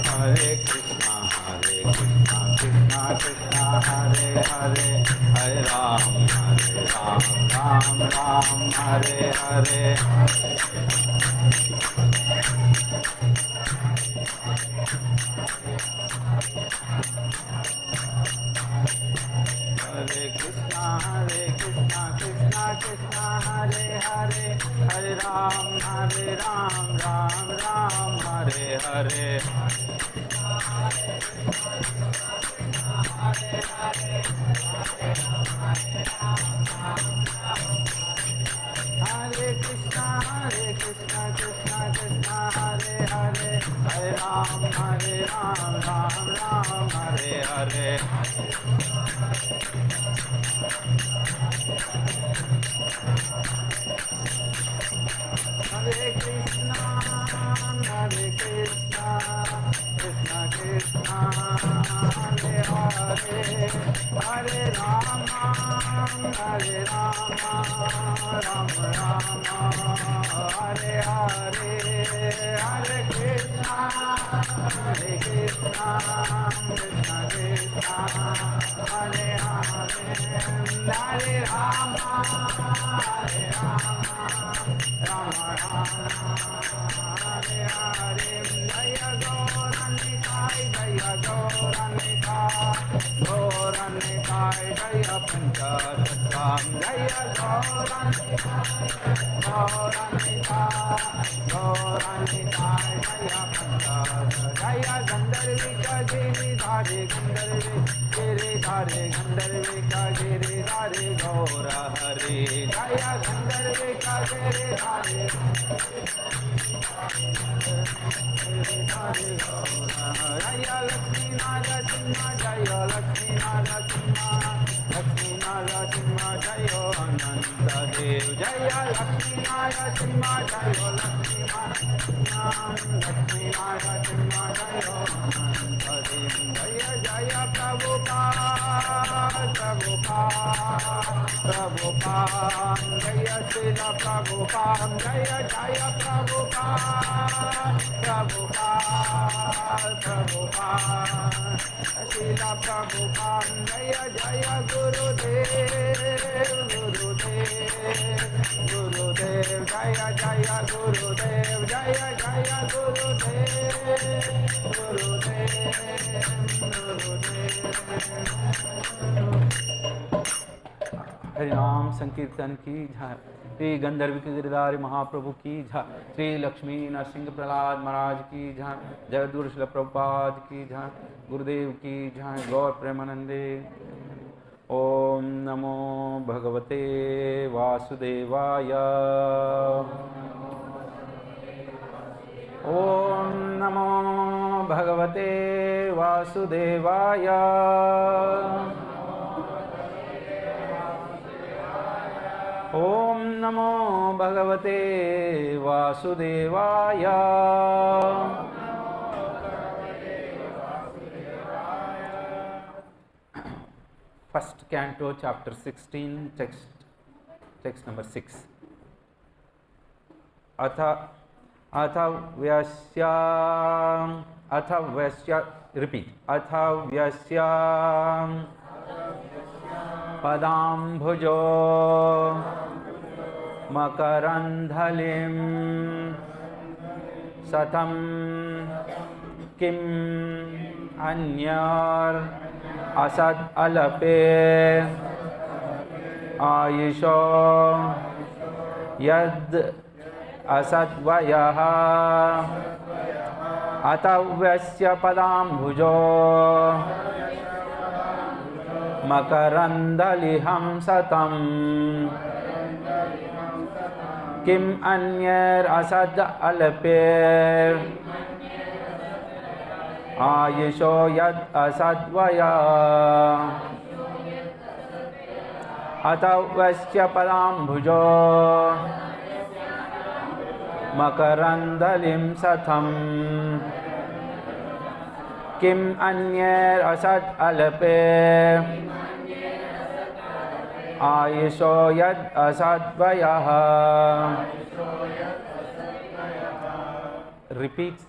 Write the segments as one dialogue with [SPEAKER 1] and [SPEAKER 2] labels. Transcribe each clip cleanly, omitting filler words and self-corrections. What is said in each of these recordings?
[SPEAKER 1] Hare Krishna, Krishna Krishna, Hare Hare, Hare Ram, Ram Ram, Hare Hare. Hare Krishna, Krishna Krishna, Hare Hare, Hare Ram, Ram Ram, Hare Hare. Hare Krishna, Krishna Krishna, Hare Hare, Hare Ram, Ram Ram, Hare Hare. Hare Krishna, Krishna Krishna, Hare Hare, Hare Rama, Ram Ram, Hare Hare. Hare Krishna, Krishna Krishna, Hare Hare, Hare Rama, Ram Ram, Hare Hare. Jaya Gauranitai, Jaya Gauranitai, Jaya Panchatattvam, Jaya Gauranitai, Gauranitai, Jaya Panchatattvam, Jaya Gandharvika Giridhare, Giridhare, Gandharvika Giridhare, Gaura Hare, Jaya Gandharvika Giridhare, Jaya Lakshmi Narasimha, Jaya Lakshmi Narasimha, Lakshmi Narasimha, Jaya Ananta Dev, Jaya Lakshmi Narasimha, Jaya Lakshmi Narasimha, Lakshmi Narasimha, Jaya Ananta Dev, Jaya Jaya Prabhupada, Prabhupada, Jaya Srila Prabhupada, Jaya Jaya Prabhupada, Prabhupada, Srila Prabhupada, Jaya Jaya Gurudev, Gurudev, Jaya Jaya Gurudev, Jaya Jaya Gurudev, Hari नाम संकीर्तन की जय। श्री गंधर्व गिरधारी महाप्रभु की जय। श्री लक्ष्मी नरसिंह प्रहलाद महाराज की जय। जय दुर्शल प्रभुपाद की जय। गुरुदेव की जय। गौर प्रेमानंदे। ओम नमो भगवते वासुदेवाय। ओम नमो भगवते वासुदेवाय। ओम नमो भगवते वासुदेवाय। First canto, chapter 16, text number 6. अथ व्यस्य, repeat. अथ व्यस्य पदाम्भुजो मकरन्धलिं सतं किम् अन्यर् असद् अलपे आयुषो यद् असद्वयः अतव्यस्य पदाम्भुजो मकरन्दलिहं सतम् किम् अन्यैरसद् अल्पैर् आयुषो यद् असद्वयः अतव्यस्य पदाम्भुजो मकरन्दलिं सतम् किम् अन्यैरसद् अल्पैर् आयुषो यद् असद्वयः. Repeats.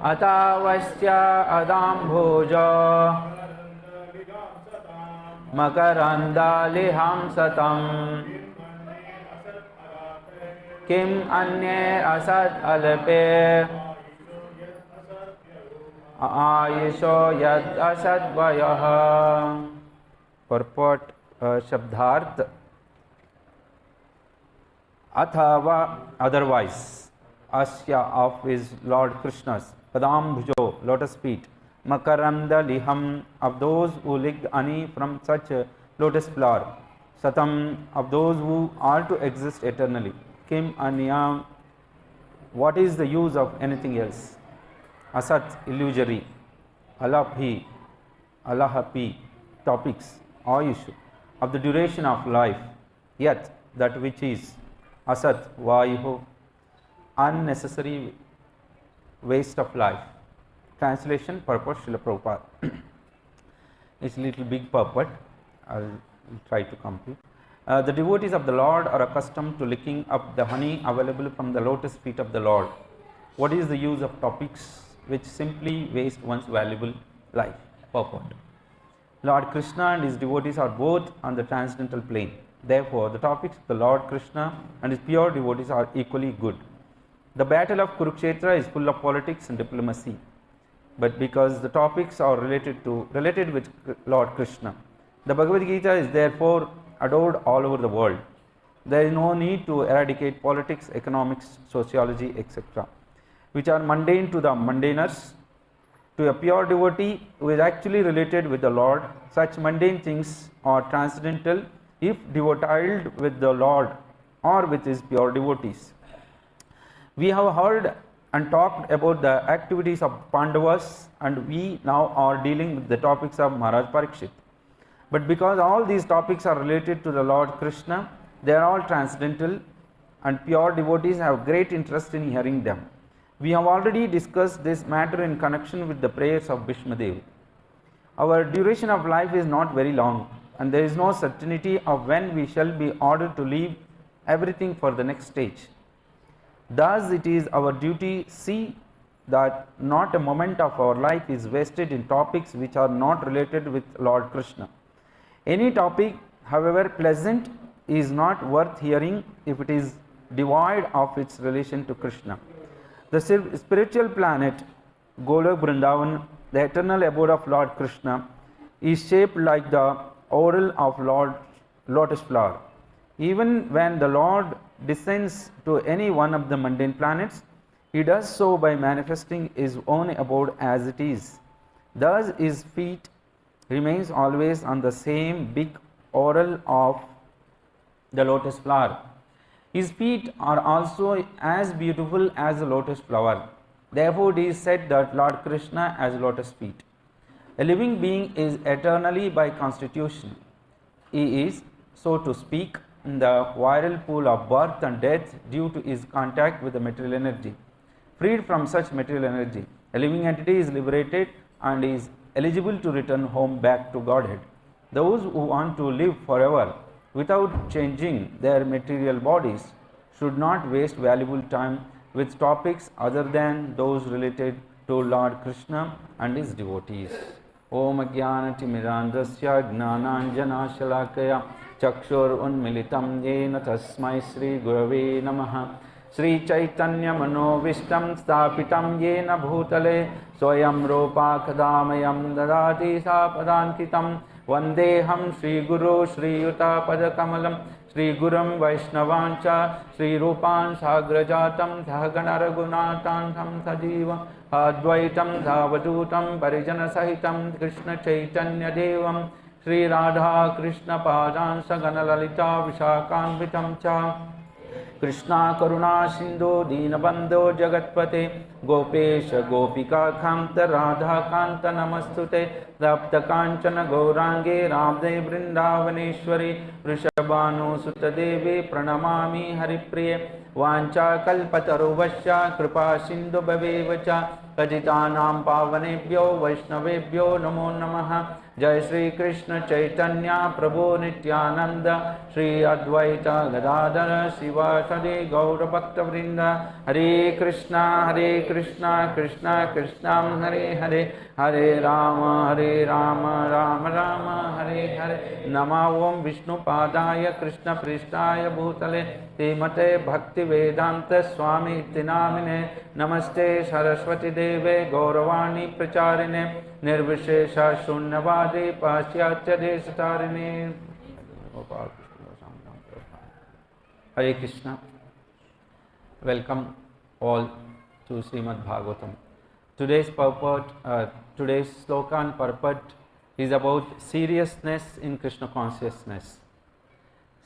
[SPEAKER 1] अतावस्य अदाम्भोज मकरन्दालिहां सतम् किम् अन्ये असत् अल्पे आयुषो यद् असद्वयः. Purport, शब्दार्थ. अथवा otherwise, asya of his Lord Krishna's, padambhujo lotus feet, makaranda liham of those who licked honey from such a lotus flower, satam of those who are to exist eternally, kim anyam what is the use of anything else, asat illusory, alaphi alahapi topics, ayushu of the duration of life, yet that which is asat vayuho unnecessary waste of life. Translation, purport, Srila Prabhupada. It's a little big purport. I'll try to complete. The devotees of the Lord are accustomed to licking up the honey available from the lotus feet of the Lord. What is the use of topics which simply waste one's valuable life? Purport. Lord Krishna and his devotees are both on the transcendental plane. Therefore, the topics of the Lord Krishna and his pure devotees are equally good. The battle of Kurukshetra is full of politics and diplomacy, but because the topics are related with Lord Krishna, the Bhagavad Gita is therefore adored all over the world. There is no need to eradicate politics, economics, sociology, etc., which are mundane to the mundaners. To a pure devotee who is actually related with the Lord, such mundane things are transcendental if devoted with the Lord or with his pure devotees. We have heard and talked about the activities of Pandavas, and we now are dealing with the topics of Maharaj Parikshit. But because all these topics are related to the Lord Krishna, they are all transcendental, and pure devotees have great interest in hearing them. We have already discussed this matter in connection with the prayers of Bhishmadev. Our duration of life is not very long, and there is no certainty of when we shall be ordered to leave everything for the next stage. Thus, it is our duty see that not a moment of our life is wasted in topics which are not related with Lord Krishna. Any topic, however pleasant, is not worth hearing if it is devoid of its relation to Krishna. The spiritual planet, Golok Vrindavan, the eternal abode of Lord Krishna, is shaped like the oral of lotus flower. Even when the Lord descends to any one of the mundane planets, he does so by manifesting his own abode as it is. Thus his feet remains always on the same big oral of the lotus flower. His feet are also as beautiful as the lotus flower. Therefore it is said that Lord Krishna has lotus feet. A living being is eternally by constitution. He is, so to speak, in the viral pool of birth and death due to his contact with the material energy. Freed from such material energy, a living entity is liberated and is eligible to return home back to Godhead. Those who want to live forever without changing their material bodies should not waste valuable time with topics other than those related to Lord Krishna and his devotees. Om Ajnanatimidandasya Gnananjanashalakaya Chakshur Unmilitam Yena Tasmai Shri Gurave Namaha. Shri Chaitanya Manovishtam Stapitam Yena Bhutale Swayam Rupa Kadamayam Dadati Sapadankitam Vandeham Shri Guru Shri Yuta Padakamalam Shri Guram Vaishnavancha Shri Rupan Sagrajatam Dhagana Raghunathantam Sajiva Advaitam Dhavadutam Parijana Sahitam Krishna Chaitanya Devam Shri Radha Krishna Padan Sagana Lalita Vishakanvitam Cha Krishna Karuna Sindhu Dinabandho Jagatpate Gopesha Gopika Kanta Radha Kanta Namastute Dapta Kanchana Gaurange Ramde Vrindavaneshwari Vrishabhanu Sutadevi Pranamami Haripriye Vancha Kalpataruvasya Kripa Sindhu Bhavevacha पतितानां पावनेभ्यो वैष्णवेभ्यो नमो नमः। जय श्री कृष्ण चैतन्य प्रभु नित्यानंद श्री अद्वैत गदाधर शिवासादि गौरभक्तवृंद। हरे कृष्णा कृष्णा कृष्णा हरे हरे, हरे राम राम राम हरे हरे। नमः ओं विष्णुपादाय कृष्णपृष्ठाय भूतले श्रीमते भक्तिवेदांत स्वामी इति नामिने। नमस्ते सरस्वती देवे गौरवाणी प्रचारिणे निर्विशेष शून्यवादी पाश्चात्य देशतारिणे। Hare Krishna. Welcome all to Srimad Bhagavatam. Today's purport, today's sloka and purport is about seriousness in Krishna consciousness.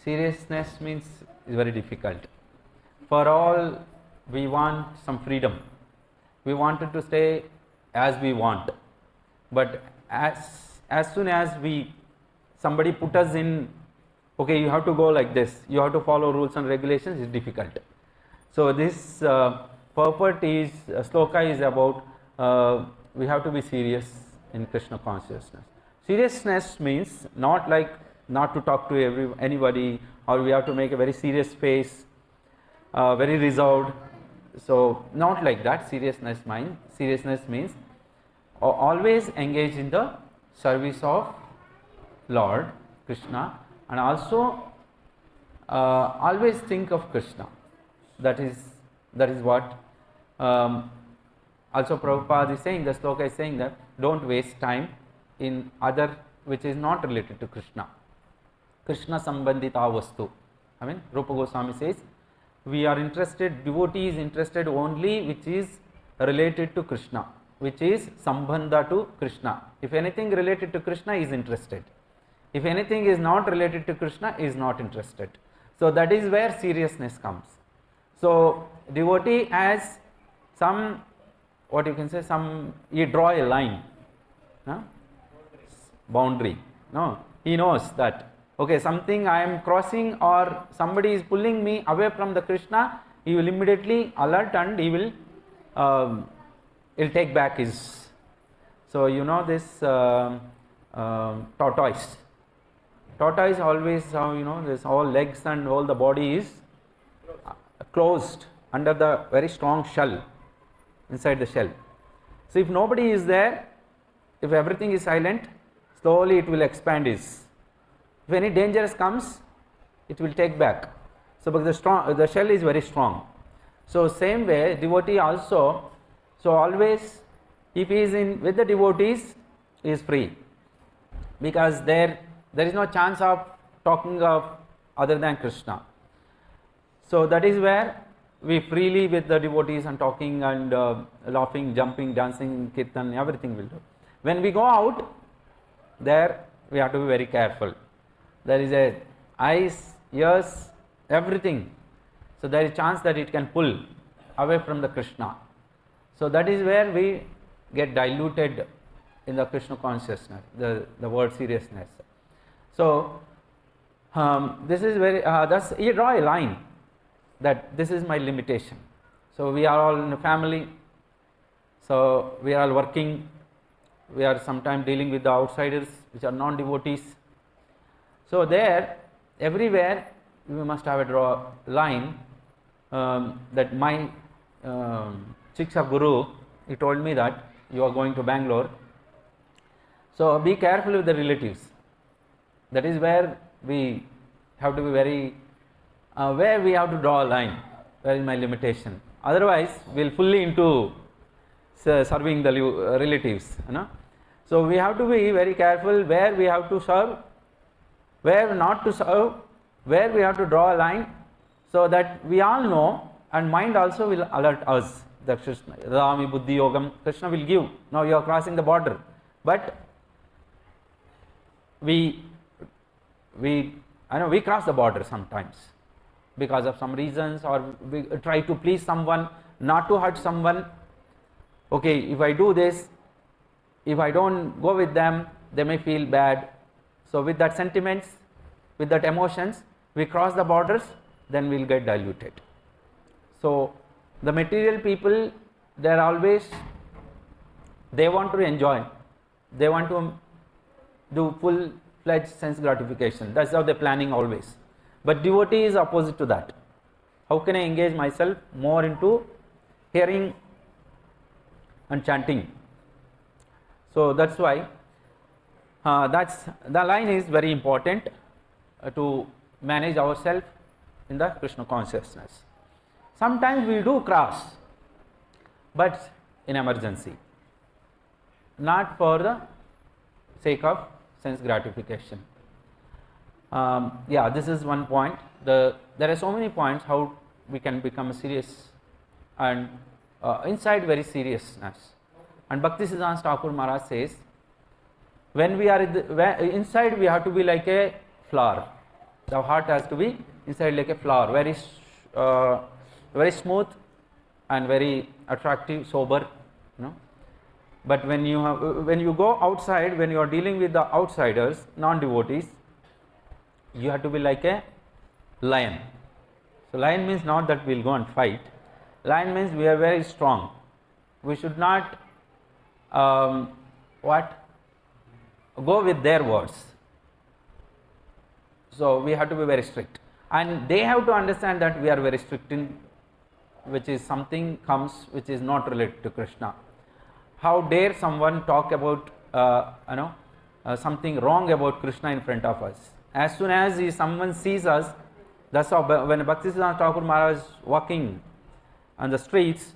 [SPEAKER 1] Seriousness means is very difficult. For all, we want some freedom. We wanted to stay as we want, but as soon as somebody put us in, okay, you have to go like this, you have to follow rules and regulations, is difficult. So this purport is sloka is about we have to be serious in Krishna consciousness. Seriousness means not like not to talk to anybody, or we have to make a very serious face, very reserved. So not like that. Seriousness means always engage in the service of Lord Krishna, and also always think of Krishna. That is what also Prabhupada is saying. The sloka is saying that don't waste time in other which is not related to Krishna. Krishna sambandita vastu. I mean, Rupa Goswami says we are interested, devotee is interested only which is related to Krishna, which is sambandha to Krishna. If anything related to Krishna, is interested. If anything is not related to Krishna, is not interested. So that is where seriousness comes. So devotee has some, what you can say, you draw a line, no? Boundary. No, he knows that, okay, something I am crossing or somebody is pulling me away from the Krishna, he will immediately alert and he will he'll take back his. So you know this tortoise. Tortoise always, this all legs and all the body is closed under the very strong shell, inside the shell. So if nobody is there, if everything is silent, slowly it will expand his. If any danger comes, it will take back. So because the shell is very strong. So same way devotee also, so always if he is with the devotees, he is free, because there is no chance of talking of other than Krishna. So that is where we freely with the devotees and talking and laughing, jumping, dancing, Kirtan, everything will do. When we go out, there we have to be very careful. There is eyes, ears, everything. So there is a chance that it can pull away from the Krishna. So that is where we get diluted in the Krishna consciousness, the word seriousness. So this is very, thus you draw a line that this is my limitation. So we are all in a family, so we are all working, we are sometimes dealing with the outsiders which are non-devotees. So there, everywhere we must have a draw line that my Shiksha Guru, he told me that you are going to Bangalore, so be careful with the relatives. That is where we have to be very, where we have to draw a line, where is my limitation. Otherwise, we will fully into serving the relatives. So we have to be very careful where we have to serve, where not to serve, where we have to draw a line, so that we all know, and mind also will alert us that Krishna, Rami Buddhi Yogam, Krishna will give. Now you are crossing the border, but we cross the border sometimes because of some reasons, or we try to please someone, not to hurt someone. Okay, if I do this, if I don't go with them, they may feel bad. So with that sentiments, with that emotions, we cross the borders, then we will get diluted. So the material people, they are always They want to enjoy. They want to do full-fledged sense gratification. That's how they're planning always. But devotee is opposite to that. How can I engage myself more into hearing and chanting? So that's why the line is very important to manage ourselves in the Krishna consciousness. Sometimes we do cross, but in emergency, not for the sake of sense gratification. Yeah, this is one point. There are so many points how we can become serious and inside very seriousness. And Bhaktisiddhanta Thakur Maharaj says, when we are inside, we have to be like a flower. The heart has to be inside like a flower, very smooth and very attractive, sober. But when you go outside, when you are dealing with the outsiders, non-devotees, you have to be like a lion. So lion means not that we will go and fight. Lion means we are very strong. We should not go with their words. So we have to be very strict, and they have to understand that we are very strict in which is something comes which is not related to Krishna. How dare someone talk about something wrong about Krishna in front of us? As soon as someone sees us, that's how when Bhaktisiddhanta Thakur Maharaj is walking on the streets,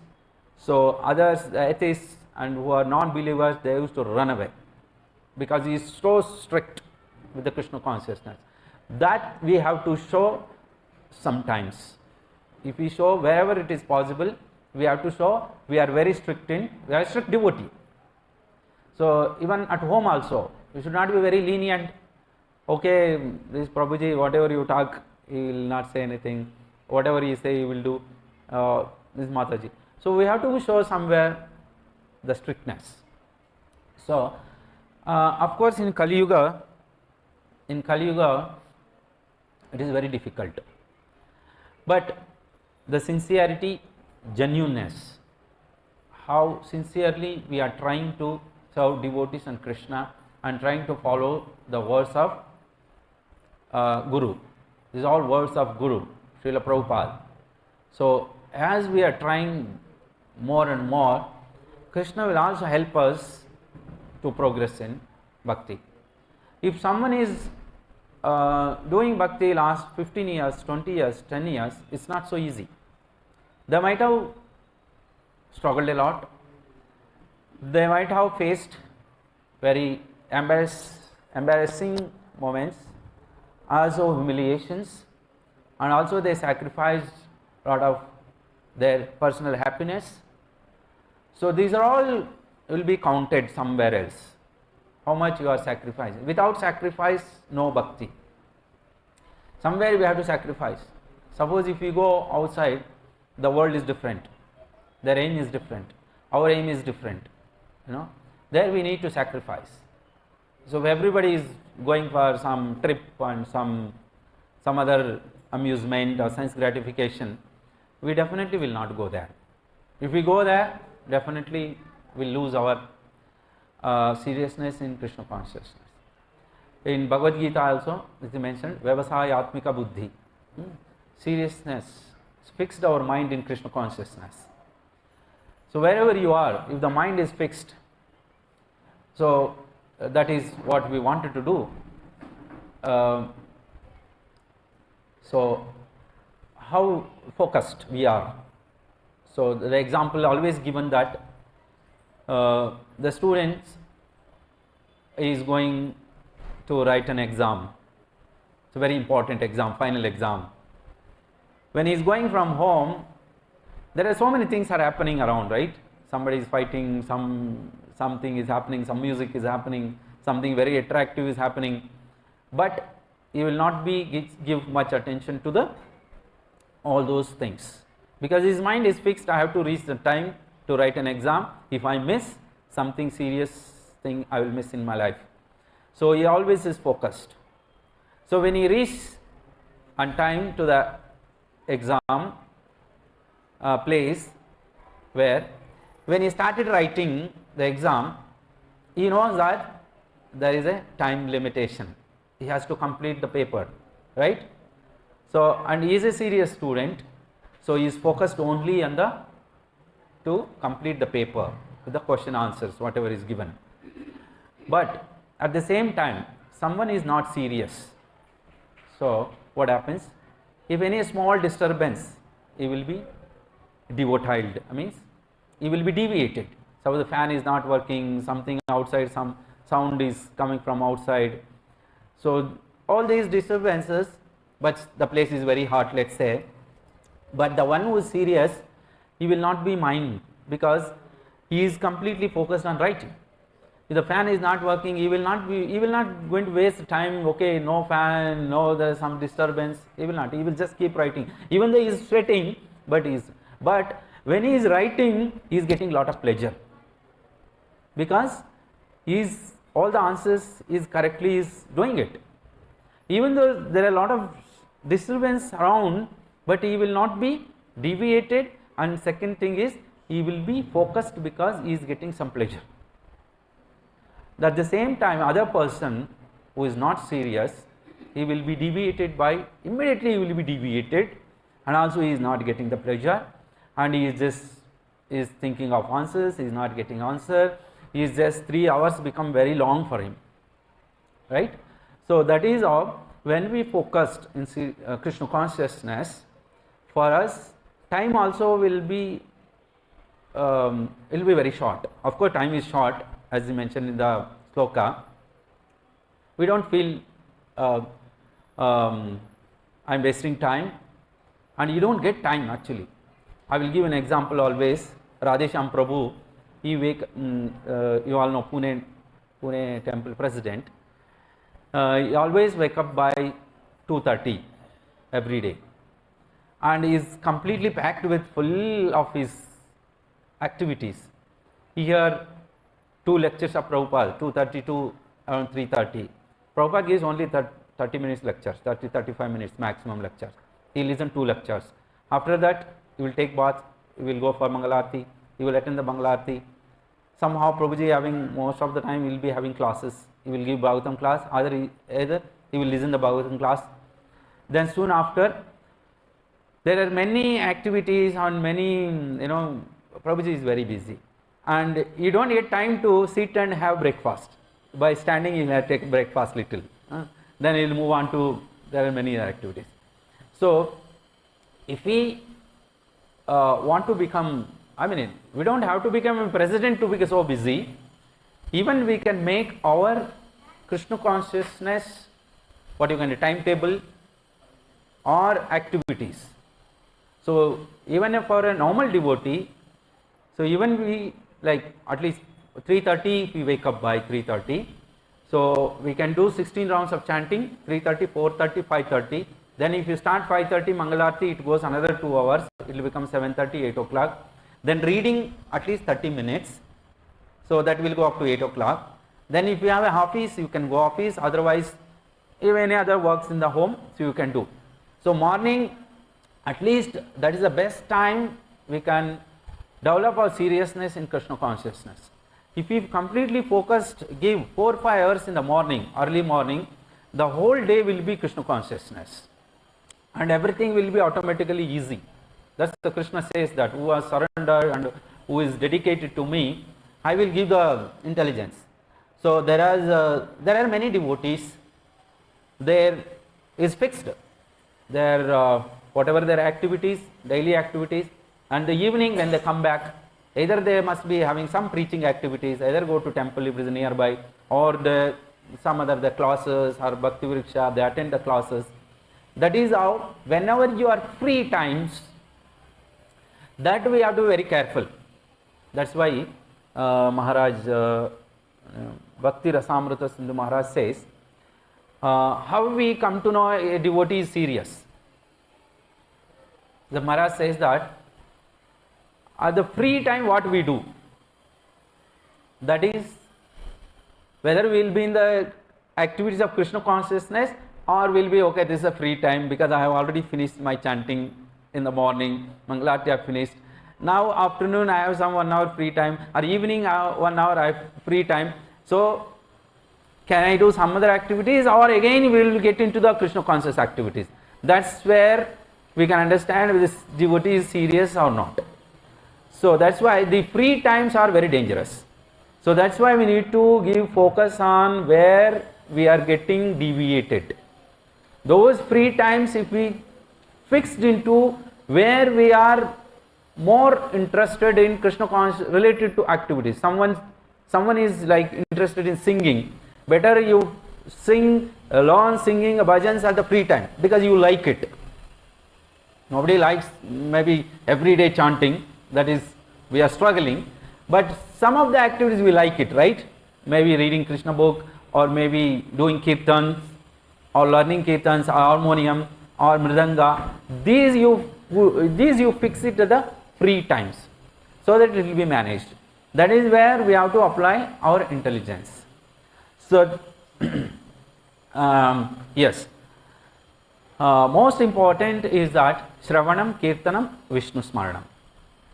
[SPEAKER 1] so others, the atheists and who are non-believers, they used to run away because he is so strict with the Krishna consciousness. That we have to show sometimes. If we show wherever it is possible, we have to show we are very strict we are a strict devotee. So even at home also, we should not be very lenient. Okay, this Prabhuji, whatever you talk, he will not say anything. Whatever he say, he will do. This Mataji. So we have to show somewhere the strictness. So of course in Kali Yuga, it is very difficult. But the sincerity, genuineness, how sincerely we are trying to serve devotees and Krishna and trying to follow the words of Guru. These are all words of Guru, Srila Prabhupada. So as we are trying more and more, Krishna will also help us to progress in bhakti. If someone is doing bhakti last 15 years, 20 years, 10 years, it's not so easy. They might have struggled a lot. They might have faced very embarrassing moments, also humiliations, and also they sacrificed a lot of their personal happiness. So these are all will be counted somewhere else. How much you are sacrificing. Without sacrifice, no bhakti. Somewhere we have to sacrifice. Suppose if we go outside, the world is different. Their aim is different. Our aim is different. There we need to sacrifice. So if everybody is going for some trip and some other amusement or sense gratification, we definitely will not go there. If we go there, definitely we will lose our seriousness in Krishna consciousness. In Bhagavad Gita also, it is mentioned, Vyavasayatmika buddhi. Seriousness, fixed our mind in Krishna consciousness. So wherever you are, if the mind is fixed, so that is what we wanted to do. So how focused we are. So the example always given that the student is going to write an exam. It's a very important exam, final exam. When he is going from home, there are so many things are happening around, right? Somebody is fighting, something is happening, some music is happening, something very attractive is happening, but he will not give much attention to all those things, because his mind is fixed. I have to reach the time to write an exam. If I miss something serious thing, I will miss in my life. So he always is focused. So when he reaches on time to the exam place, where when he started writing, the exam, he knows that there is a time limitation. He has to complete the paper, right? So, and he is a serious student, so he is focused only on to complete the paper with the question answers, whatever is given. But at the same time, someone is not serious. So, what happens? If any small disturbance, he will be devotiled, means he will be deviated. Suppose the fan is not working, something outside, some sound is coming from outside. So, all these disturbances, but the place is very hot, let's say. But the one who is serious, he will not be mind, because he is completely focused on writing. If the fan is not working, he will not going to waste time. Okay, no fan, no, there is some disturbance. He will not. He will just keep writing. Even though he is sweating, but when he is writing, he is getting lot of pleasure, because all the answers is correctly is doing it. Even though there are a lot of disturbance around, but he will not be deviated. And second thing is, he will be focused because he is getting some pleasure. At the same time, other person who is not serious, he will be deviated by, immediately he will be deviated, and also he is not getting the pleasure, and he is thinking of answers, he is not getting answer, he is just 3 hours become very long for him, right? So that is how, when we focused in Krishna consciousness, for us time also will be very short. Of course, time is short, as he mentioned in the sloka. We don't feel I am wasting time, and you don't get time actually. I will give an example always. Radhesham Prabhu, he you all know Pune temple president. He always wake up by 2:30 every day, and he is completely packed with full of his activities. Here 2 lectures of Prabhupada, 2:30 to around 3:30. Prabhupada gives only 30 minutes lectures, 30-35 minutes maximum lectures. He listen 2 lectures. After that, he will take bath, he will go for Mangalarti, he will attend the Mangalarti. Somehow Prabhuji having, most of the time he will be having classes. He will give Bhagavatam class, either he will listen the Bhagavatam class. Then soon after, there are many activities on many, Prabhuji is very busy. And you don't get time to sit and have breakfast. By standing, you will take breakfast little. Then he will move on to, there are many other activities. So, if we want to become, we don't have to become a president to be so busy. Even we can make our Krishna consciousness, what you can do, timetable or activities. So, even if for a normal devotee, so even we like at least 3:30, if we wake up by 3:30, so we can do 16 rounds of chanting, 3:30, 4:30, 5:30. Then if you start 5:30 Mangalarti, it goes another 2 hours, it will become 7:30, 8 o'clock. Then reading at least 30 minutes, so that will go up to 8 o'clock. Then if you have a office, you can go office, otherwise if any other works in the home, so you can do. So morning, at least that is the best time we can develop our seriousness in Krishna consciousness. If we completely focused, give 4-5 hours in the morning, early morning, the whole day will be Krishna consciousness, and everything will be automatically easy. That's the Krishna says that who has surrendered and who is dedicated to me, I will give the intelligence. So there are many devotees, there is fixed, their whatever their activities, daily activities, and the evening when they come back, either they must be having some preaching activities, either go to temple if it is nearby, or some other the classes or Bhakti Vriksha, they attend the classes. That is how, whenever you are free times, that we have to be very careful. That's why Maharaj, Bhakti Rasamrita Sindhu Maharaj says, how we come to know a devotee is serious. The Maharaj says that at the free time what we do, that is whether we will be in the activities of Krishna consciousness or will be okay, this is a free time because I have already finished my chanting in the morning, Mangalarti I have finished, Now afternoon I have some 1 hour free time, or evening 1 hour I have free time. So can I do some other activities, or again we will get into the Krishna conscious activities? That's where we can understand whether this devotee is serious or not. So that's why the free times are very dangerous. So that's why we need to give focus on where we are getting deviated. Those free times, if we fixed into where we are more interested in Krishna conscious related to activities. Someone is like interested in singing. Better you sing, learn singing bhajans at the free time because you like it. Nobody likes maybe everyday chanting, that is, we are struggling. But some of the activities we like it, right? Maybe reading Krishna book, or maybe doing Kirtans, or learning Kirtans, or harmonium, or mridanga. These you fix it at the free times, so that it will be managed. That is where we have to apply our intelligence. So, yes, most important is that Shravanam, Kirtanam, Vishnu Smaranam.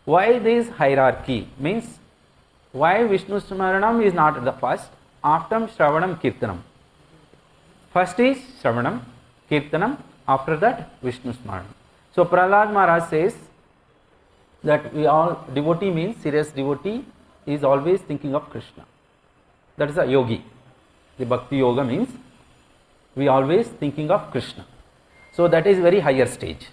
[SPEAKER 1] Why this hierarchy? Means, why Vishnu Smaranam is not the first, after Shravanam, Kirtanam. First is Shravanam, Kirtanam, after that Vishnu Smaranam. So Prahlad Maharaj says that we all, devotee means, serious devotee is always thinking of Krishna. That is a yogi. The Bhakti Yoga means we always thinking of Krishna. So that is very higher stage.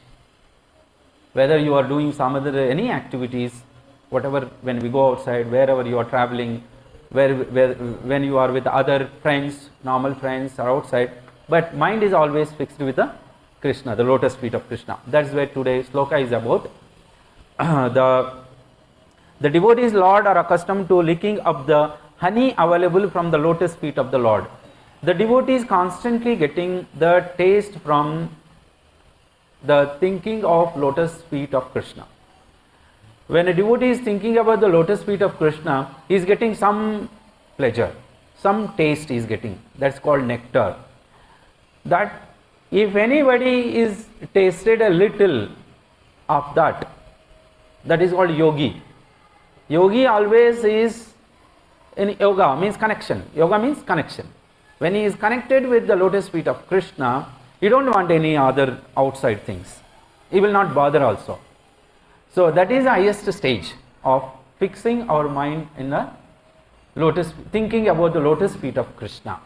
[SPEAKER 1] Whether you are doing some other any activities, whatever, when we go outside, wherever you are traveling, when you are with other friends, normal friends or outside, but mind is always fixed with the Krishna, the lotus feet of Krishna. That is where today's sloka is about. The devotees Lord are accustomed to licking up the honey available from the lotus feet of the Lord. The devotee is constantly getting the taste from the thinking of lotus feet of Krishna. When a devotee is thinking about the lotus feet of Krishna, he is getting some pleasure, some taste he is getting. That's called nectar. That if anybody is tasted a little of that, that is called yogi. Yogi always is in yoga, means connection. Yoga means connection. When he is connected with the lotus feet of Krishna, he don't want any other outside things. He will not bother also. So that is the highest stage of fixing our mind in the lotus, thinking about the lotus feet of Krishna.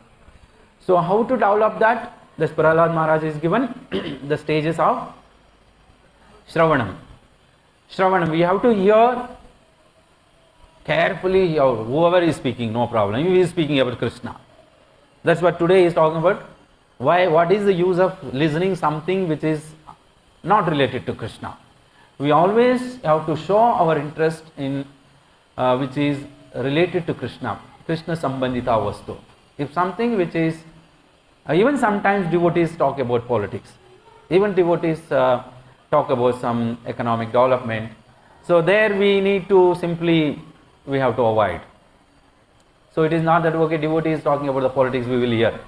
[SPEAKER 1] So how to develop that? The Prahlad Maharaj is given the stages of Shravanam. Shravanam, we have to hear carefully, whoever is speaking, no problem. He is speaking about Krishna. That's what today he is talking about. Why? What is the use of listening something which is not related to Krishna? We always have to show our interest in which is related to Krishna. Krishna Sambandita Vastu. If something which is, even sometimes devotees talk about politics. Even devotees talk about some economic development. So there we need to simply, we have to avoid. So it is not that, okay, devotee is talking about the politics, we will hear.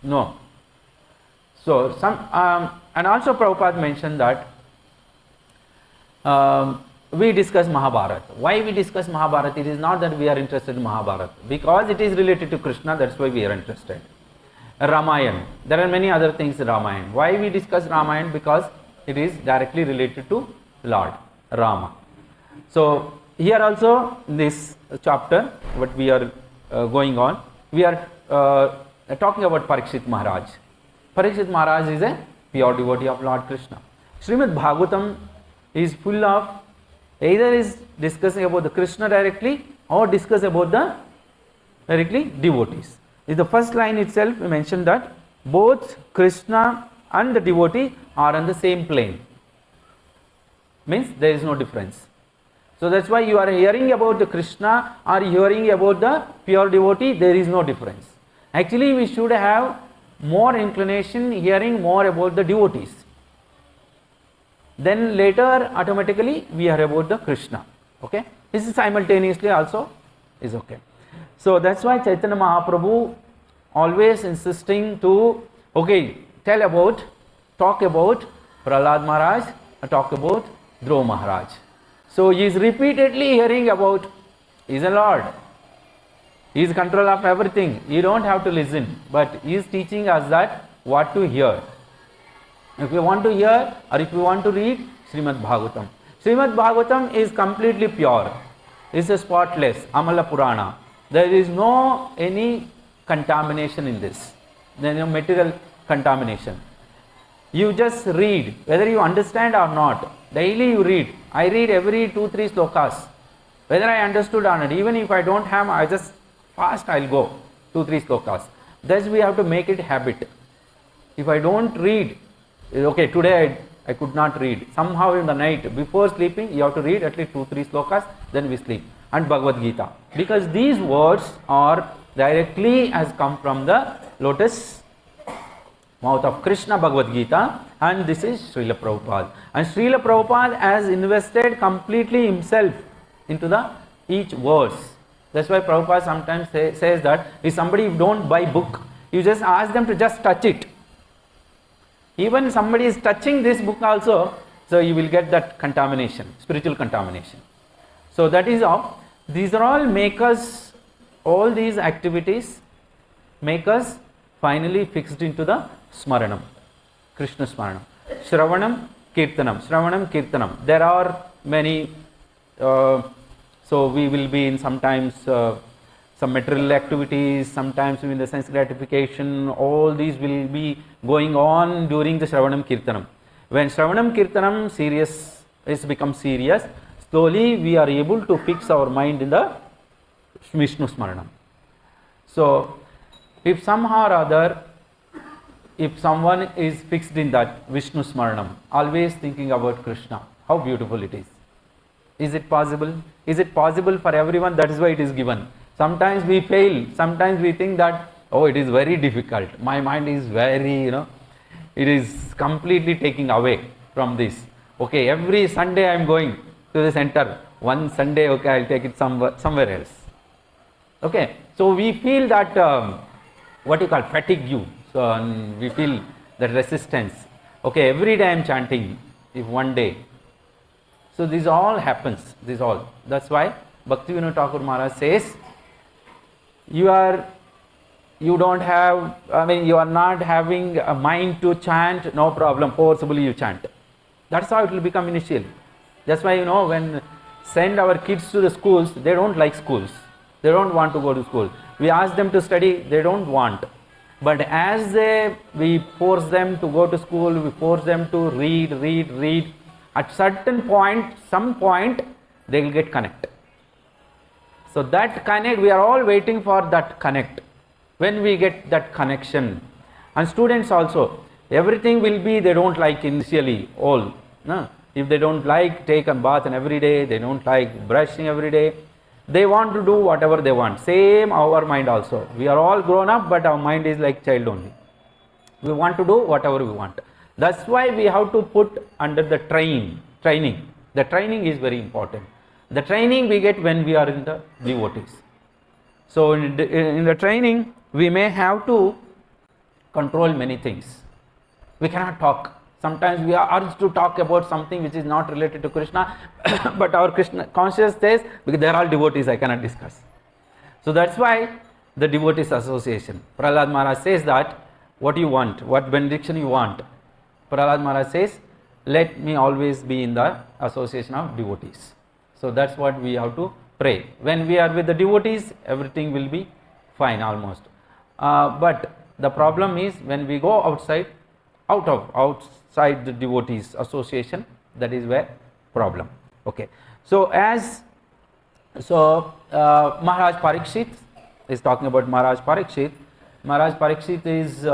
[SPEAKER 1] No. So some, and also Prabhupada mentioned that we discuss Mahabharata. Why we discuss Mahabharata? It is not that we are interested in Mahabharata. Because it is related to Krishna, that's why we are interested. Ramayana. There are many other things in Ramayana. Why we discuss Ramayana? Because it is directly related to Lord Rama. So here also in this chapter, what we are going on, we are talking about Parikshit Maharaj. Parikshit Maharaj is a pure devotee of Lord Krishna. Srimad Bhagavatam is full of, either is discussing about the Krishna directly or discuss about the directly devotees. In the first line itself we mentioned that both Krishna and the devotee are on the same plane. Means there is no difference. So that's why you are hearing about the Krishna or hearing about the pure devotee, there is no difference. Actually we should have more inclination hearing more about the devotees. Then later automatically we hear about the Krishna. Okay? This is simultaneously also is okay. So that's why Chaitanya Mahaprabhu always insisting to, okay, talk about Prahlad Maharaj, talk about Dhruva Maharaj. So he is repeatedly hearing about he is a Lord. He is control of everything. You don't have to listen, but he is teaching us that what to hear. If you want to hear or if you want to read Srimad Bhagavatam. Srimad Bhagavatam is completely pure. It's a spotless, Amala Purana. There is no any contamination in this. There is no material contamination. You just read, whether you understand or not. Daily you read. I read every 2-3 slokas. Whether I understood or not. Even if I don't have, I just fast I'll go 2-3 slokas. Thus we have to make it habit. If I don't read, okay, today I could not read. Somehow in the night before sleeping you have to read at least 2-3 slokas, then we sleep. And Bhagavad Gita. Because these words are directly has come from the lotus mouth of Krishna, Bhagavad Gita, and this is Srila Prabhupada. And Srila Prabhupada has invested completely himself into the each verse. That's why Prabhupada sometimes says that if somebody don't buy book, you just ask them to just touch it. Even somebody is touching this book also, so you will get that contamination, spiritual contamination. So that is how, these are all make us, all these activities make us finally fixed into the Smaranam, Krishna Smaranam. Shravanam, Kirtanam, Shravanam, Kirtanam. There are many, so we will be in sometimes some material activities, sometimes in the sense gratification, all these will be going on during the Shravanam Kirtanam. When Shravanam Kirtanam serious is become serious, slowly we are able to fix our mind in the Vishnu Smaranam. So if somehow or other, if someone is fixed in that Vishnu Smaranam, always thinking about Krishna, how beautiful it is. Is it possible? Is it possible for everyone? That is why it is given. Sometimes we fail. Sometimes we think that, oh, it is very difficult. My mind is very, it is completely taking away from this. Okay, every Sunday I am going to the center. One Sunday, okay, I will take it somewhere else. Okay, so we feel that, what you call fatigue. So we feel that resistance. Okay, every day I am chanting, if one day. So this all happens, this all. That's why Bhaktivinoda Thakur Maharaj says, you are not having a mind to chant, no problem, forcibly you chant. That's how it will become initially. That's why, when send our kids to the schools, they don't like schools. They don't want to go to school. We ask them to study, they don't want. But as we force them to go to school, we force them to read. At certain point, some point, they will get connect. So that connect, we are all waiting for that connect. When we get that connection, and students also, everything will be, they don't like initially, all. No? If they don't like take a bath and every day, they don't like brushing every day, they want to do whatever they want. Same our mind also. We are all grown up, but our mind is like child only. We want to do whatever we want. That's why we have to put under the training. The training is very important. The training we get when we are in the devotees. So in the training, we may have to control many things. We cannot talk. Sometimes we are urged to talk about something which is not related to Krishna, but our Krishna conscious says, because they are all devotees, I cannot discuss. So that's why the Devotees Association. Prahlad Maharaj says that, what you want, what benediction you want. Prahlad Maharaj says, let me always be in the association of devotees. So that's what we have to pray. When we are with the devotees, everything will be fine almost. But the problem is when we go outside the devotees association, that is where problem. Okay. So Maharaj Parikshit is talking about Maharaj Parikshit. Maharaj Parikshit is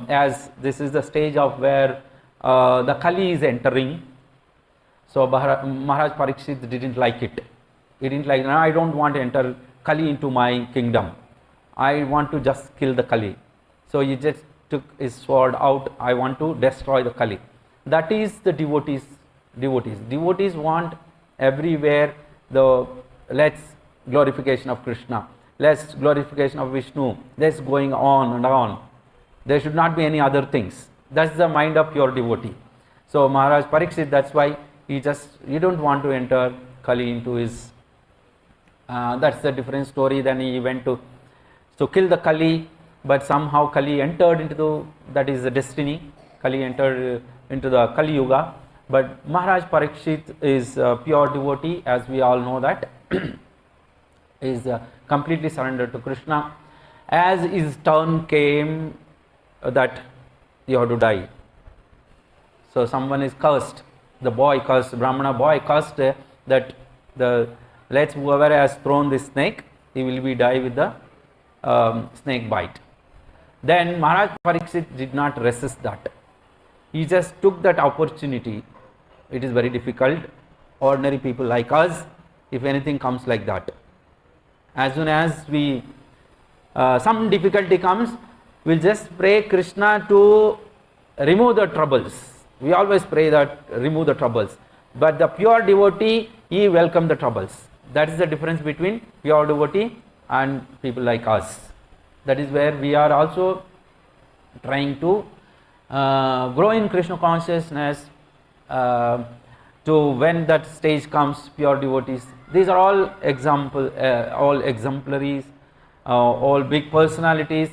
[SPEAKER 1] as this is the stage of where the Kali is entering. So Maharaj Parikshit didn't like it. He didn't like, no, I don't want to enter Kali into my kingdom. I want to just kill the Kali. So he just took his sword out. I want to destroy the Kali. That is the devotees. Devotees want everywhere the less glorification of Krishna, less glorification of Vishnu, less going on and on. There should not be any other things. That's the mind of pure devotee. So Maharaj Parikshit, that's why he don't want to enter Kali into his, that's a different story. Then he went to kill the Kali, but somehow Kali entered into that is the destiny. Kali entered into the Kali Yuga. But Maharaj Parikshit is a pure devotee, as we all know that, is completely surrendered to Krishna. As his turn came, that you have to die. So someone is cursed, the boy cursed, Brahmana boy cursed that whoever has thrown this snake, he will be die with the snake bite. Then Maharaj Parikshit did not resist that. He just took that opportunity. It is very difficult. Ordinary people like us, if anything comes like that, as soon as we some difficulty comes, we'll just pray Krishna to remove the troubles. We always pray that remove the troubles. But the pure devotee, he welcomes the troubles. That is the difference between pure devotee and people like us. That is where we are also trying to grow in Krishna consciousness. To when that stage comes, pure devotees. These are all all exemplaries, all big personalities.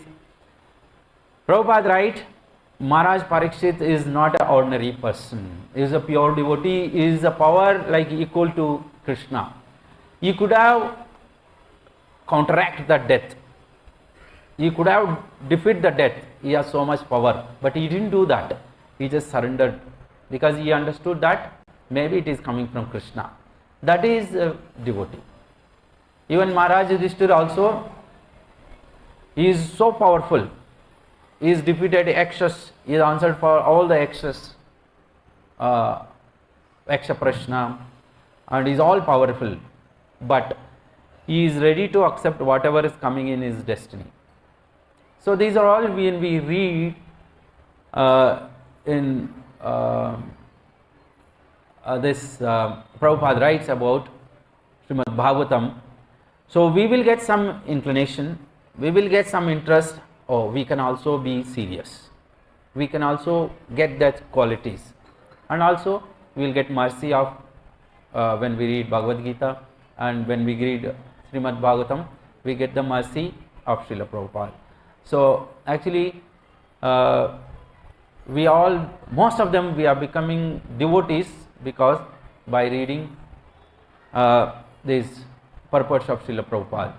[SPEAKER 1] Prabhupada writes, Maharaj Parikshit is not an ordinary person. He is a pure devotee. He is a power like equal to Krishna. He could have counteract the death. He could have defeat the death. He has so much power, but he didn't do that. He just surrendered because he understood that maybe it is coming from Krishna. That is a devotee. Even Maharaj Yudhishthira also, he is so powerful. He is defeated Yakshas. He is answered for all the Yakshas, Yaksha Prashna, and he is all powerful. But he is ready to accept whatever is coming in his destiny. So these are all when we read in this Prabhupada writes about Srimad Bhagavatam. So we will get some inclination, we will get some interest, or we can also be serious. We can also get that qualities, and also we will get mercy of when we read Bhagavad Gita, and when we read Srimad Bhagavatam, we get the mercy of Srila Prabhupada. So actually most of them, we are becoming devotees because by reading these purports of Srila Prabhupada.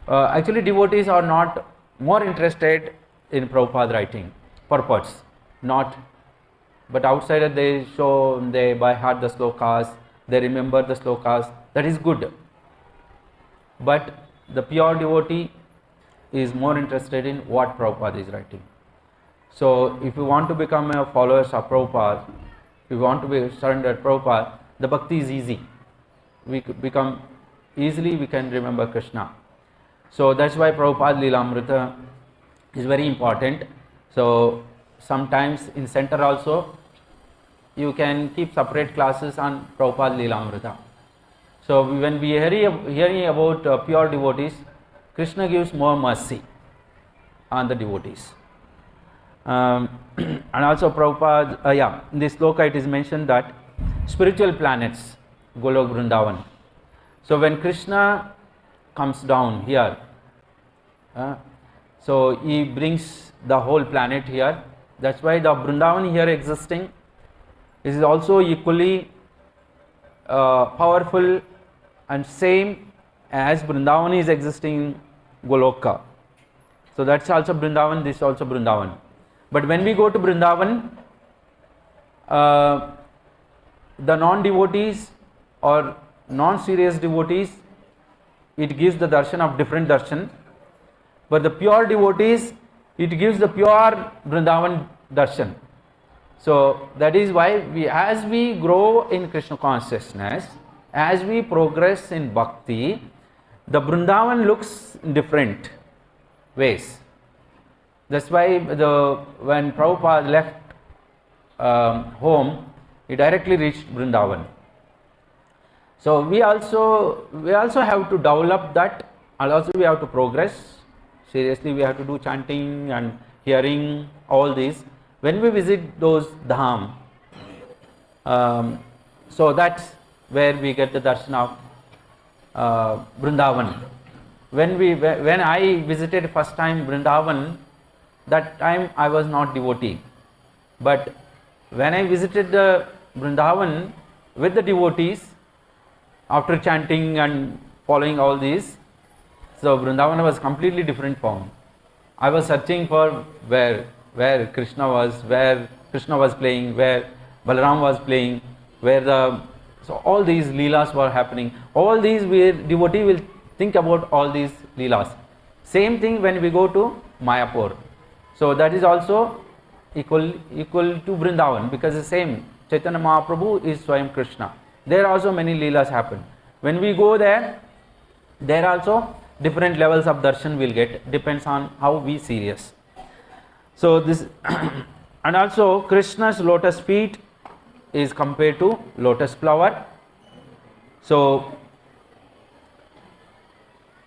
[SPEAKER 1] Actually devotees are not more interested in Prabhupada writing purports, not, but outsider they by heart the slokas, they remember the slokas, that is good. But the pure devotee is more interested in what Prabhupada is writing. So if you want to become a follower of Prabhupada, if you want to be surrendered Prabhupada, the bhakti is easy. We become easily, we can remember Krishna. So that's why Prabhupada Leelamrita is very important. So sometimes in center also, you can keep separate classes on Prabhupada Leelamrita. So when we are hearing about pure devotees, Krishna gives more mercy on the devotees. And also Prabhupada, in this sloka it is mentioned that spiritual planets, Golok Vrindavan. So when Krishna comes down here, so he brings the whole planet here. That's why the Vrindavan here existing is also equally powerful and same as Vrindavan is existing in Goloka. So that's also Vrindavan, this is also Vrindavan. But when we go to Vrindavan, the non-devotees or non-serious devotees, it gives the darshan of different darshan. But the pure devotees, it gives the pure Vrindavan darshan. So that is why as we grow in Krishna consciousness, as we progress in bhakti, the Vrindavan looks in different ways. That's why when Prabhupada left home, he directly reached Vrindavan. So we also have to develop that, and also we have to progress. Seriously, we have to do chanting and hearing all these when we visit those dham. So that's where we get the darshan of Vrindavan. When I visited first time Vrindavan, that time I was not devotee. But when I visited the Vrindavan with the devotees, after chanting and following all these, so Vrindavan was completely different form. I was searching for where Krishna was playing, where Balaram was playing, so all these leelas were happening. All these devotee will think about all these leelas. Same thing when we go to Mayapur. So that is also equal to Vrindavan, because the same Chaitanya Mahaprabhu is Swayam Krishna. There also many leelas happen. When we go there also different levels of darshan will get, depends on how we serious. So this and also Krishna's lotus feet is compared to lotus flower. So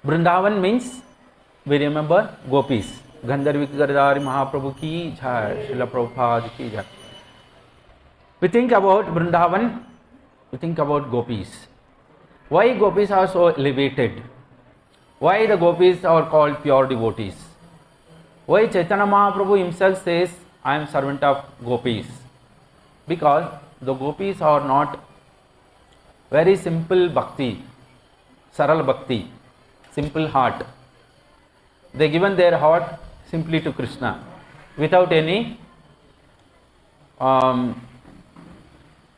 [SPEAKER 1] Vrindavan means, we remember, gopis. Gandharvi Giridhari Mahaprabhu ki jai, Srila Prabhupada ki jai. We think about Vrindavan, we think about gopis. Why gopis are so elevated? Why the gopis are called pure devotees? Why Chaitanya Mahaprabhu himself says, I am servant of gopis? Because the gopis are not very simple bhakti, saral bhakti, simple heart. They given their heart simply to Krishna, without any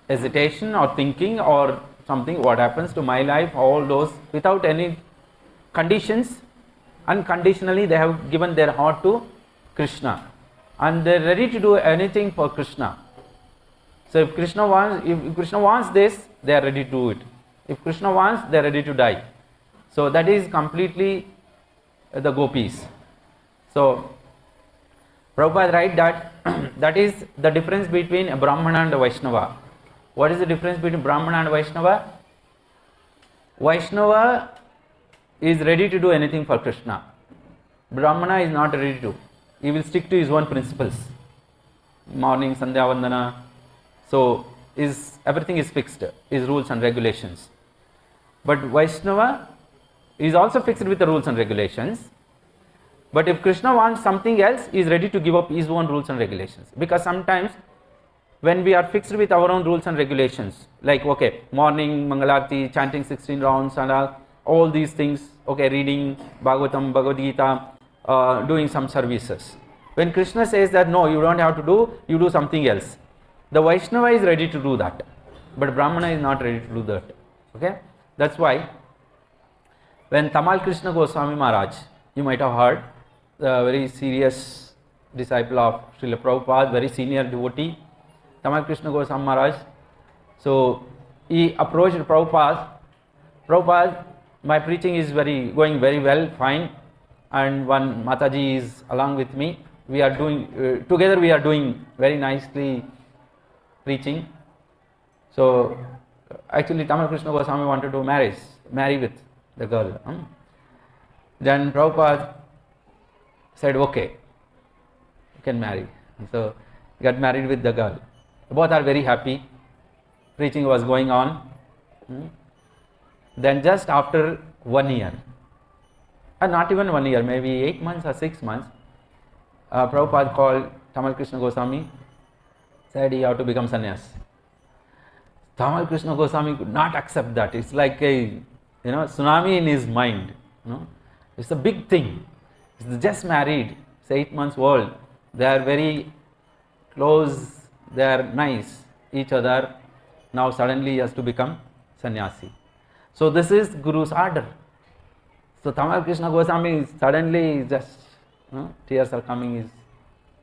[SPEAKER 1] hesitation or thinking or something, what happens to my life, all those, without any conditions. Unconditionally they have given their heart to Krishna, and they are ready to do anything for Krishna. So if Krishna wants this, they are ready to do it. If Krishna wants, they are ready to die. So that is completely the gopis. So Prabhupada write that that is the difference between a Brahmana and a Vaishnava. What is the difference between Brahmana and Vaishnava? Vaishnava is ready to do anything for Krishna. Brahmana is not ready to. He will stick to his own principles. Morning, Sandhya Vandana. So everything is fixed, his rules and regulations. But Vaishnava is also fixed with the rules and regulations. But if Krishna wants something else, he is ready to give up his own rules and regulations. Because sometimes when we are fixed with our own rules and regulations, like okay, morning, Mangalarti, chanting 16 rounds and all these things, okay, reading Bhagavatam, Bhagavad Gita, doing some services. When Krishna says that no, you don't have to do, you do something else. The Vaishnava is ready to do that, but Brahmana is not ready to do that. Okay, that's why when Tamal Krishna Goswami Maharaj, you might have heard, the very serious disciple of Srila Prabhupada, very senior devotee, Tamal Krishna Goswami Maharaj. So he approached Prabhupada. Prabhupada, my preaching is going very well, fine, and one Mataji is along with me. We are doing together. We are doing very nicely preaching. So actually, Tamal Krishna Goswami wanted to marry with the girl. Then Prabhupada said, okay, you can marry. So he got married with the girl. Both are very happy. Preaching was going on. Then just after 1 year, not even 1 year, maybe 8 months or 6 months, Prabhupada called Tamal Krishna Goswami, said he had to become sannyas. Tamal Krishna Goswami could not accept that. It's like a tsunami in his mind. It's a big thing. He's just married. It's 8 months old. They are very close. They are nice each other. Now suddenly he has to become sannyasi. So this is Guru's order. So Tamal Krishna Goswami suddenly just tears are coming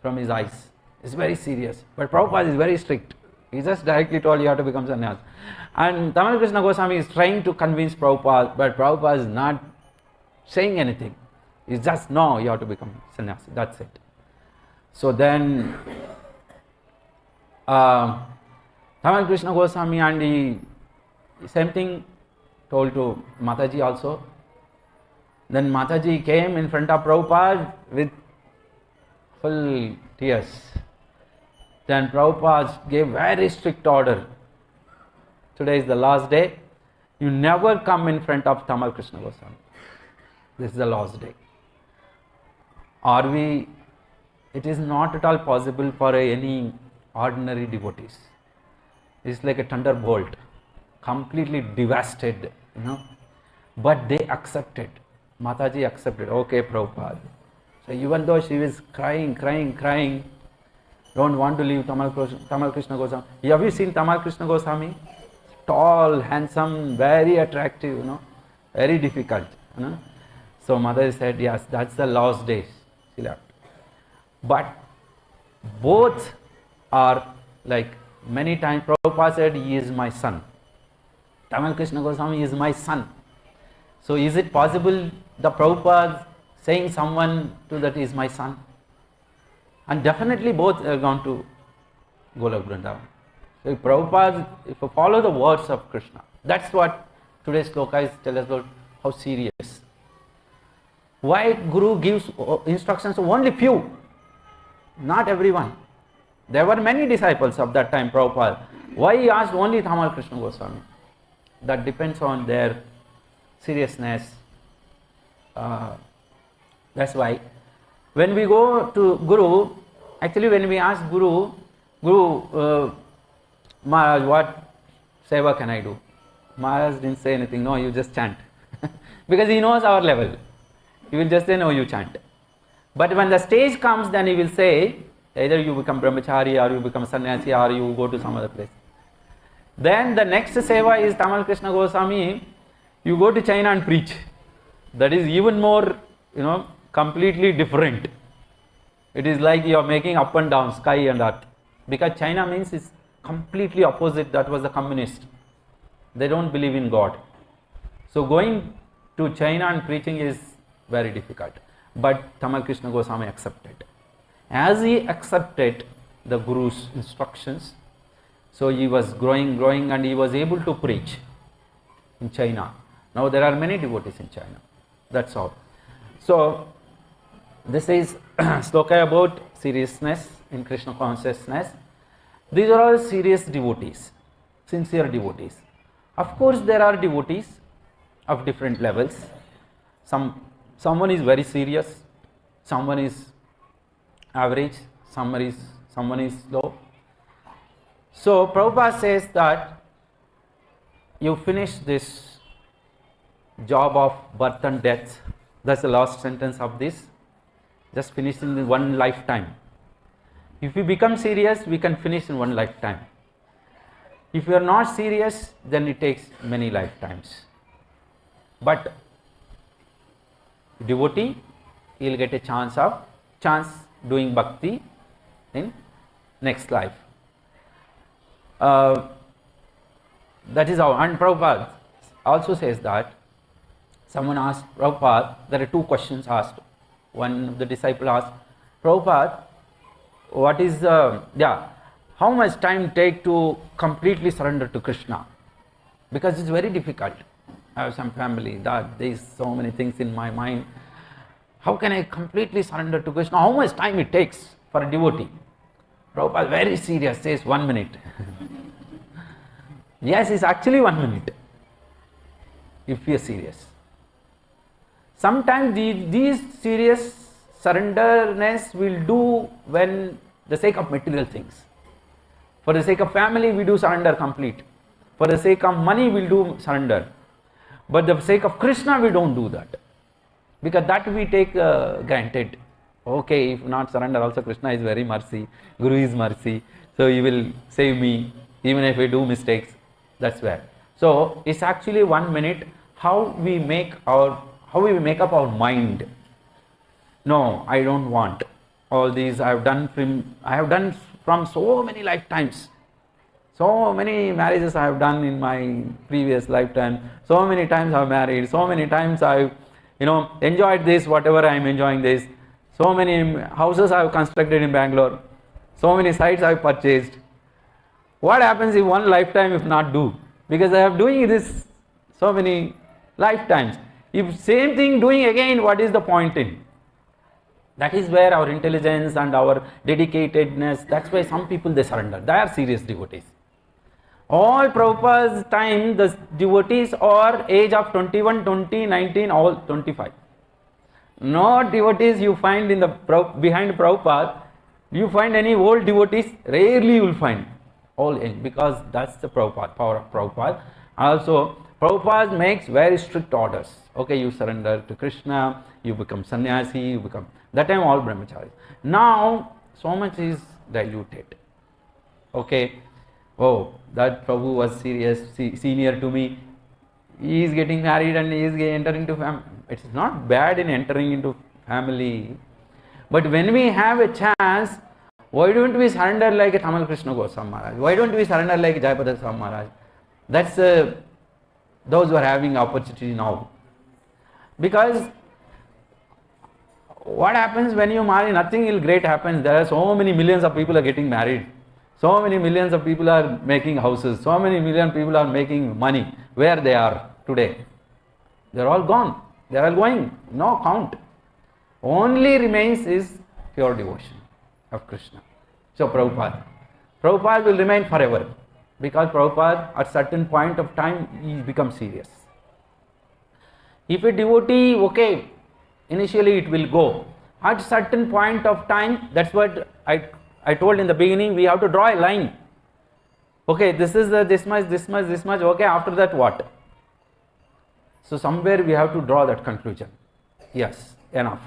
[SPEAKER 1] from his eyes. It's very serious. But Prabhupada is very strict. He just directly told you have to become sannyas. And Tamal Krishna Goswami is trying to convince Prabhupada, but Prabhupada is not saying anything. He's just, no, you have to become sannyasi. That's it. So then Tamal Krishna Goswami and he same thing told to Mataji also. Then Mataji came in front of Prabhupada with full tears. Then Prabhupada gave very strict order. today is the last day. You never come in front of Tamal Krishna Goswami. This is the last day. Are we? It is not at all possible for any ordinary devotees. It's like a thunderbolt, completely devastated, But they accepted. Mataji accepted. Okay, Prabhupada. So even though she was crying, don't want to leave Tamal Krishna Goswami. Have you seen Tamal Krishna Goswami? Tall, handsome, very attractive, very difficult. So mother said, yes, that's the last day. She left. But both are like many times Prabhupada said, he is my son. Tamal Krishna Goswami is my son. So is it possible the Prabhupada saying someone to that is my son? And definitely both are gone to Golok Vrindavan. So Prabhupada, if you follow the words of Krishna, that's what today's sloka is tell us about how serious. Why Guru gives instructions to only few, not everyone. There were many disciples of that time, Prabhupada. Why he asked only Tamal Krishna Goswami? That depends on their seriousness. That's why when we go to Guru, actually when we ask Guru, Maharaj, what seva can I do? Maharaj didn't say anything. No, you just chant. Because he knows our level. He will just say, no, you chant. But when the stage comes, then he will say, either you become brahmachari or you become sannyasi or you go to some other place. Then the next seva is Tamal Krishna Goswami. You go to China and preach. That is even more, completely different. It is like you are making up and down, sky and earth. Because China means it's completely opposite. That was the communist. They don't believe in God. So going to China and preaching is very difficult. But Tamal Krishna Goswami accepted. As he accepted the Guru's instructions, so he was growing and he was able to preach in China. Now there are many devotees in China. That's all. So this is sloka about seriousness in Krishna consciousness. These are all serious devotees, sincere devotees. Of course there are devotees of different levels. Someone is very serious, someone is average, someone is low. So Prabhupada says that you finish this job of birth and death. That's the last sentence of this. Just finish in one lifetime. If we become serious, we can finish in one lifetime. If we are not serious, then it takes many lifetimes. But devotee, he will get a chance doing bhakti in next life. That is how. And Prabhupada also says that someone asked Prabhupada, there are two questions asked. One of the disciple asked, Prabhupada, what is how much time take to completely surrender to Krishna? Because it's very difficult. I have some family, there is so many things in my mind. How can I completely surrender to Krishna? How much time it takes for a devotee? Prabhupada very serious, says 1 minute. Yes, it's actually 1 minute. If we are serious. Sometimes these serious surrenderness will do when the sake of material things. For the sake of family, we do surrender complete. For the sake of money, we do surrender. But the sake of Krishna, we don't do that. Because that we take granted. Okay, if not surrender, also Krishna is very mercy. Guru is mercy. So he will save me, even if I do mistakes. That's where. So it's actually 1 minute how we make up our mind. No, I don't want. All these I have done from so many lifetimes. So many marriages I have done in my previous lifetime. So many times I have married. So many times I have enjoyed this, whatever I am enjoying this. So many houses I have constructed in Bangalore. So many sites I have purchased. What happens if one lifetime if not do? Because I am doing this so many lifetimes. If same thing doing again, what is the point in? That is where our intelligence and our dedicatedness, that's why some people they surrender. They are serious devotees. All Prabhupada's time, the devotees are age of 21, 20, 19, all 25. No devotees you find in the behind Prabhupada. You find any old devotees? Rarely you will find. All young, because that's the Prabhupada, power of Prabhupada. Also, Prabhupada makes very strict orders. Okay, you surrender to Krishna, you become sannyasi, you become. That time all brahmacharis. Now, so much is diluted. Okay, oh, that Prabhu was serious, senior to me. He is getting married and he is entering into family. It's not bad in entering into family. But when we have a chance, why don't we surrender like a Tamal Krishna Goswami Maharaj? Why don't we surrender like Jayapada Swami Maharaj? That's those who are having opportunity now. Because what happens when you marry, nothing great happens. There are so many millions of people are getting married. So many millions of people are making houses. So many million people are making money. Where they are today? They are all gone. They are all going. No count. Only remains is pure devotion of Krishna. So Prabhupada will remain forever, because Prabhupada at certain point of time he becomes serious. If a devotee, okay, initially it will go. At certain point of time, that's what I told in the beginning, we have to draw a line. Okay, this is this much, okay, after that what? So somewhere we have to draw that conclusion. Yes, enough.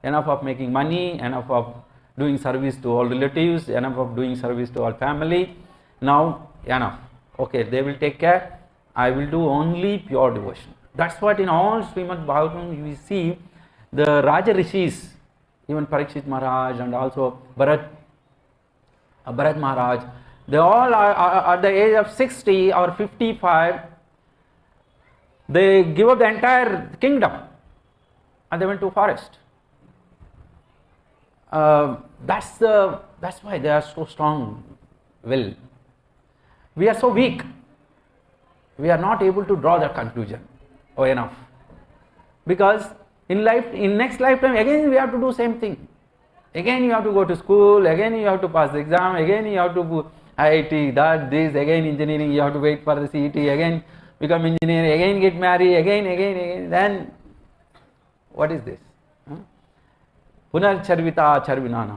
[SPEAKER 1] Enough of making money, enough of doing service to all relatives, enough of doing service to all family. Now, enough. Okay, they will take care. I will do only pure devotion. That's what in all Srimad Bhagavatam you see the Raja Rishis, even Parikshit Maharaj and also Bharat Maharaj, they all are at the age of 60 or 55, they give up the entire kingdom and they went to forest. That's why they are so strong will. We are so weak. We are not able to draw that conclusion. Oh, enough. Because in next lifetime, again we have to do same thing. Again you have to go to school, again you have to pass the exam, again you have to do IIT, that, this, again engineering, you have to wait for the CET, again become engineer, again get married, again, then what is this? Punar charvita charvinana.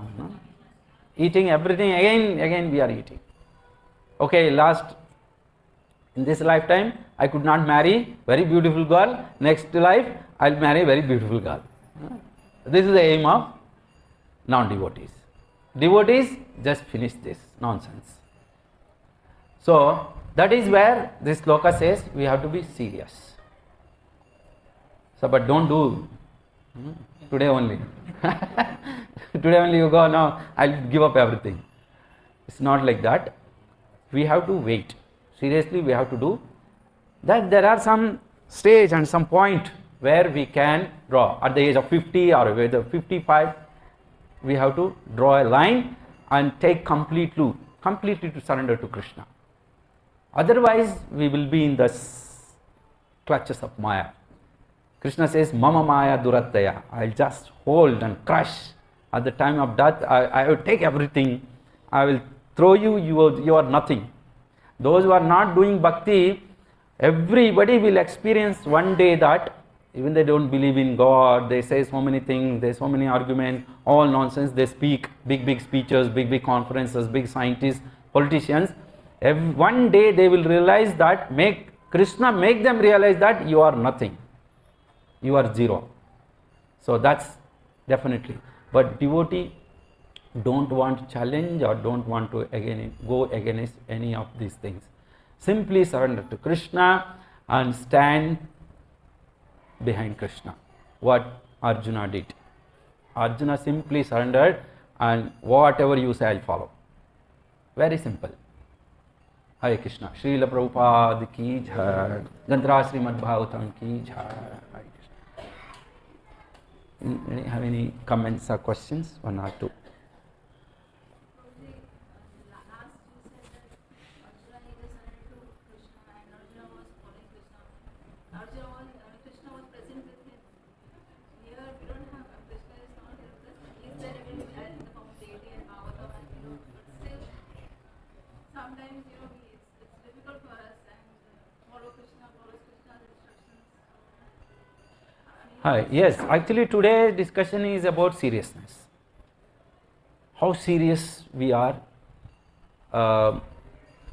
[SPEAKER 1] Eating everything, again we are eating. Okay, in this lifetime, I could not marry very beautiful girl. Next life, I'll marry very beautiful girl. This is the aim of non-devotees. Devotees just finish this nonsense. So that is where this sloka says we have to be serious. So, but don't do today only. Today only you go, now I'll give up everything. It's not like that. We have to wait. Seriously, we have to do that. There are some stage and some point where we can draw. At the age of 50 or whether 55, we have to draw a line and take completely to surrender to Krishna. Otherwise, we will be in the clutches of Maya. Krishna says, Mama Maya Durataya. I'll just hold and crush. At the time of death, I will take everything. I will throw you, you are nothing. Those who are not doing bhakti, everybody will experience one day that even they don't believe in God, they say so many things, there's so many arguments, all nonsense, they speak big speeches, big conferences, big scientists, politicians. One day they will realize that, Krishna make them realize that you are nothing, you are zero. So that's definitely. But devotee don't want challenge or don't want to go against any of these things. Simply surrender to Krishna and stand behind Krishna. What Arjuna did. Arjuna simply surrendered and whatever you say I'll follow. Very simple. Hare Krishna. Srila Prabhupada ki jai. Granthara Srimad Bhagavatam ki jai. Hare Krishna. Have any comments or questions? One or two. Hi. Yes, actually today discussion is about seriousness. How serious we are,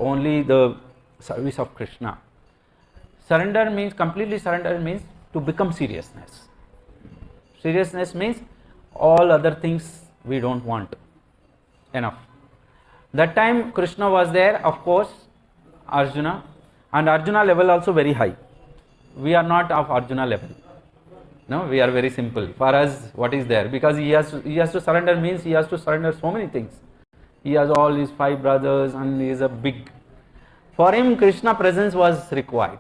[SPEAKER 1] only the service of Krishna. Surrender means, completely surrender means to become seriousness. Seriousness means all other things we don't want. Enough. That time Krishna was there, of course, Arjuna, and Arjuna level also very high. We are not of Arjuna level. No, we are very simple. For us, what is there? Because he has to surrender means he has to surrender so many things. He has all his 5 brothers and he is a big. For him, Krishna presence was required.